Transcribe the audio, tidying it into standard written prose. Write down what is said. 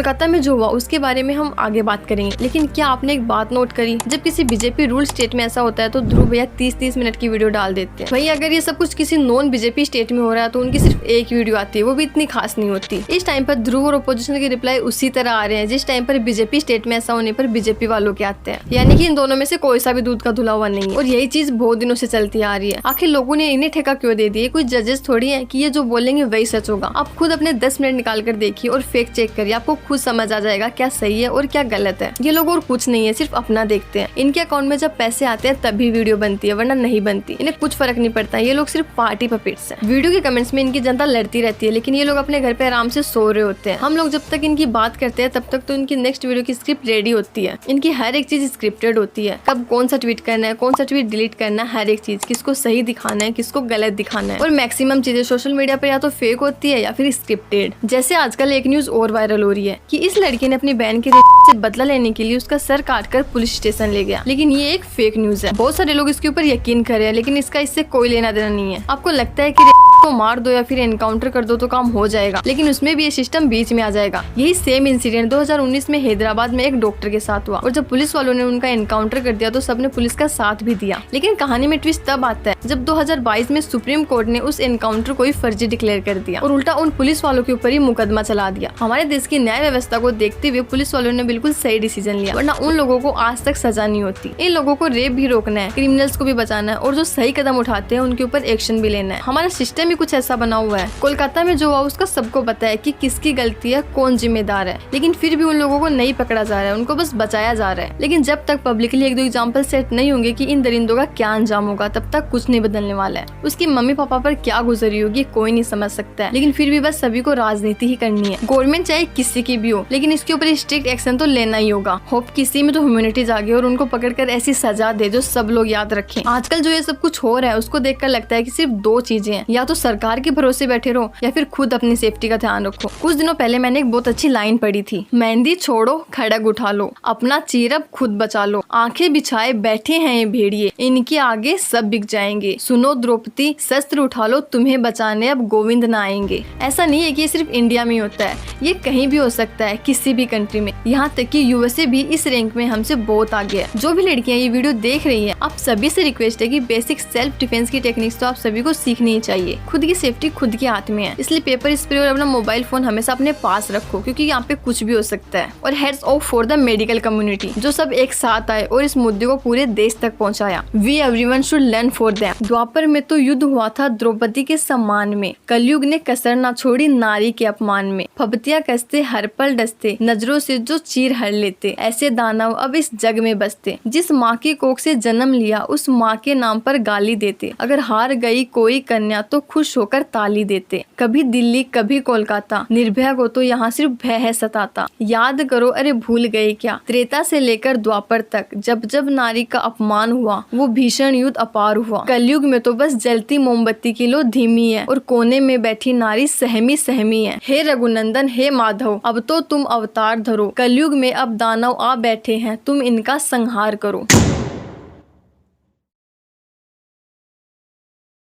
कोलकाता में जो हुआ उसके बारे में हम आगे बात करेंगे, लेकिन क्या आपने एक बात नोट करी, जब किसी बीजेपी रूल स्टेट में ऐसा होता है तो ध्रुव भैया 30-30 मिनट की वीडियो डाल देते हैं। वहीं अगर ये सब कुछ किसी नॉन बीजेपी स्टेट में हो रहा है तो उनकी सिर्फ एक वीडियो आती है, वो भी इतनी खास नहीं होती। इस टाइम पर ध्रुव और अपोजिशन के रिप्लाई उसी तरह आ रहे हैं जिस टाइम पर बीजेपी स्टेट में ऐसा होने पर बीजेपी वालों के आते हैं, यानी कि इन दोनों में से कोई सा भी दूध का धुला हुआ नहीं है। और यही चीज बहुत दिनों से चलती आ रही है। आखिर लोगों ने इन्हें ठेका क्यों दे दिया? कोई जजेस थोड़ी है कि ये जो बोलेंगे वही सच होगा। आप खुद अपने 10 मिनट निकाल कर देखिए और फेक चेक करिए, आपको खुद समझ आ जाएगा क्या सही है और क्या गलत है। ये लोग और कुछ नहीं है, सिर्फ अपना देखते हैं। इनके अकाउंट में जब पैसे आते हैं तभी वीडियो बनती है, वरना नहीं बनती। इन्हें कुछ फर्क नहीं पड़ता। ये लोग सिर्फ पार्टी पपेट्स हैं। वीडियो के कमेंट्स में इनकी जनता लड़ती रहती है, लेकिन ये लोग अपने घर पे आराम से सो रहे होते हैं। हम लोग जब तक इनकी बात करते हैं तब तक तो इनकी नेक्स्ट वीडियो की स्क्रिप्ट रेडी होती है। इनकी हर एक चीज स्क्रिप्टेड होती है। कब कौन सा ट्वीट करना है, कौन सा ट्वीट डिलीट करना है, हर एक चीज, किसको सही दिखाना है, किसको गलत दिखाना है। और मैक्सिमम चीजें सोशल मीडिया पर या तो फेक होती है या फिर स्क्रिप्टेड। जैसे आजकल एक न्यूज और वायरल हो रही है कि इस लड़की ने अपनी बहन के से बदला लेने के लिए उसका सर काटकर पुलिस स्टेशन ले गया, लेकिन ये एक फेक न्यूज है। बहुत सारे लोग इसके ऊपर यकीन कर रहे हैं, लेकिन इसका इससे कोई लेना देना नहीं है। आपको लगता है कि को मार दो या फिर एनकाउंटर कर दो तो काम हो जाएगा, लेकिन उसमें भी ये सिस्टम बीच में आ जाएगा। यही सेम इंसिडेंट 2019 में हैदराबाद में एक डॉक्टर के साथ हुआ, और जब पुलिस वालों ने उनका एनकाउंटर कर दिया तो सबने पुलिस का साथ भी दिया। लेकिन कहानी में ट्विस्ट तब आता है जब 2022 में सुप्रीम कोर्ट ने उस एनकाउंटर को ही फर्जी डिक्लेयर कर दिया और उल्टा उन पुलिस वालों के ऊपर ही मुकदमा चला दिया। हमारे देश की न्याय व्यवस्था को देखते हुए पुलिस वालों ने बिल्कुल सही डिसीजन लिया, वरना उन लोगों को आज तक सजा नहीं होती। इन लोगों को रेप भी रोकना है, क्रिमिनल्स को भी बचाना है, और जो सही कदम उठाते हैं उनके ऊपर एक्शन भी लेना है। हमारा सिस्टम ही कुछ ऐसा बना हुआ है। कोलकाता में जो हुआ उसका सबको पता है कि किसकी गलती है, कौन जिम्मेदार है, लेकिन फिर भी उन लोगों को नहीं पकड़ा जा रहा है, उनको बस बचाया जा रहा है। लेकिन जब तक पब्लिकली एक दो एग्जांपल सेट नहीं होंगे कि इन दरिंदों का क्या अंजाम होगा, तब तक कुछ नहीं बदलने वाला है। उसकी मम्मी पापा पर क्या गुजरी होगी कोई नहीं समझ सकता है, लेकिन फिर भी बस सभी को राजनीति ही करनी है। गवर्नमेंट चाहे किसी की भी हो, लेकिन इसके ऊपर स्ट्रिक्ट एक्शन तो लेना ही होगा। होप किसी में तो ह्यूमैनिटी जागे और उनको पकड़कर ऐसी सजा दे जो सब लोग याद रखें। आजकल जो ये सब कुछ हो रहा है उसको देखकर लगता है कि सिर्फ दो चीजें हैं, या तो सरकार के भरोसे बैठे रहो या फिर खुद अपनी सेफ्टी का ध्यान रखो। कुछ दिनों पहले मैंने एक बहुत अच्छी लाइन पढ़ी थी, मेहंदी छोड़ो खड़ग उठा लो, अपना चीरब खुद बचा लो, आंखें बिछाए बैठे हैं ये भेड़िए, इनके आगे सब बिक जाएंगे, सुनो द्रौपदी शस्त्र उठा लो, तुम्हें बचाने अब गोविंद न आएंगे। ऐसा नहीं है कि ये सिर्फ इंडिया में होता है, ये कहीं भी हो सकता है, किसी भी कंट्री में, यहाँ तक कि यूएसए भी इस रैंक में हमसे बहुत आगे है। जो भी लड़कियां ये वीडियो देख रही हैं, आप सभी से रिक्वेस्ट है कि बेसिक सेल्फ डिफेंस की टेक्निक्स तो आप सभी को सीखनी ही चाहिए। खुद की सेफ्टी खुद के हाथ में है, इसलिए पेपर स्प्रे और अपना मोबाइल फोन हमेशा अपने पास रखो, क्योंकि यहाँ पे कुछ भी हो सकता है। और heads of for the medical community जो सब एक साथ आए और इस मुद्दे को पूरे देश तक पहुँचाया। We everyone should learn for them. Dwapar में तो युद्ध हुआ था द्रौपदी के सम्मान में, कलयुग ने कसर न छोड़ी नारी के अपमान में, फबतियां कसते हर पल डसते, नजरों से जो चीर हर लेते, ऐसे दानव अब इस जग में बसते, जिस माँ की कोख से जन्म लिया उस माँ के नाम पर गाली देते, अगर हार गई कोई कन्या तो खुश होकर ताली देते, कभी दिल्ली कभी कोलकाता, निर्भया को तो यहाँ सिर्फ भय है सताता, याद करो अरे भूल गए क्या, त्रेता से लेकर द्वापर तक जब जब नारी का अपमान हुआ वो भीषण युद्ध अपार हुआ, कलयुग में तो बस जलती मोमबत्ती की लो धीमी है और कोने में बैठी नारी सहमी सहमी है, हे रघुनंदन हे माधव अब तो तुम अवतार धरो, कलयुग में अब दानव आ बैठे हैं तुम इनका संहार करो।